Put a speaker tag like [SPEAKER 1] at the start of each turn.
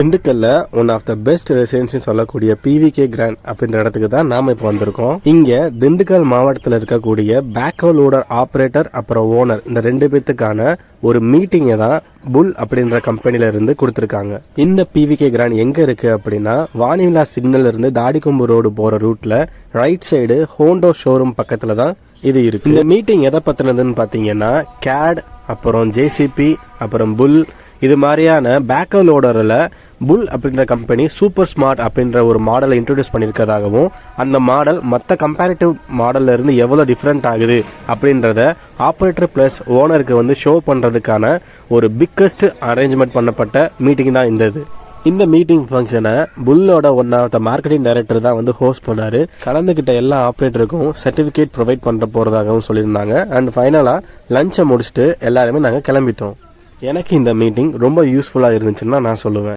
[SPEAKER 1] திண்டுக்கல்ல one of the best residency சொல்லக்கூடிய PVK grand அப்படின்ற இடத்துக்கு தான் நாம இப்போ வந்திருக்கோம். இங்க திண்டுக்கல் மாவட்டத்தில் இருக்கக்கூடிய பேக்கோ லோடர் ஆபரேட்டர் அப்புறம் ஓனர் இந்த 2 பேத்துக்கான ஒரு மீட்டிங்கை தான் புல் அப்படின்ற கம்பெனில இருந்து கொடுத்திருக்காங்க. இந்த பிவிகே கிராண்ட் எங்க இருக்கு அப்படின்னா வாணிவிலா சிக்னல் இருந்து தாடிக்கொம்பு ரோடு போற ரூட்ல ரைட் சைடு ஹோண்டோ ஷோரூம் பக்கத்துல தான் இது இருக்கு. இந்த மீட்டிங் எதை பத்தினதுன்னு பாத்தீங்கன்னா கேட் அப்புறம் ஜேசிபி அப்புறம் புல் இது மாதிரியான பேக்கோ லோடரில் புல் அப்படின்ற கம்பெனி சூப்பர் ஸ்மார்ட் அப்படின்ற ஒரு மாடலை இன்ட்ரோடியூஸ் பண்ணியிருக்கிறதாகவும் அந்த மாடல் மற்ற கம்பேரிட்டிவ் மாடல்ல இருந்து எவ்வளோ டிஃப்ரெண்ட் ஆகுது அப்படின்றத ஆப்ரேட்டர் பிளஸ் ஓனருக்கு ஷோ பண்ணுறதுக்கான ஒரு பிக்கஸ்ட் அரேஞ்ச்மெண்ட் பண்ணப்பட்ட மீட்டிங் தான் இந்த மீட்டிங் ஃபங்க்ஷனை புல்லோட one of the marketing director தான் ஹோஸ்ட் பண்ணாரு. கலந்துக்கிட்ட எல்லா ஆப்ரேட்டருக்கும் சர்டிஃபிகேட் ப்ரொவைட் பண்ணுற போகிறதாகவும் சொல்லியிருந்தாங்க. அண்ட் ஃபைனலாக லஞ்சை முடிச்சுட்டு எல்லாருமே நாங்கள் கிளம்பிட்டோம். எனக்கு இந்த மீட்டிங் ரொம்ப யூஸ்ஃபுல்லாக இருந்துச்சுன்னு நான் சொல்லுவேன்.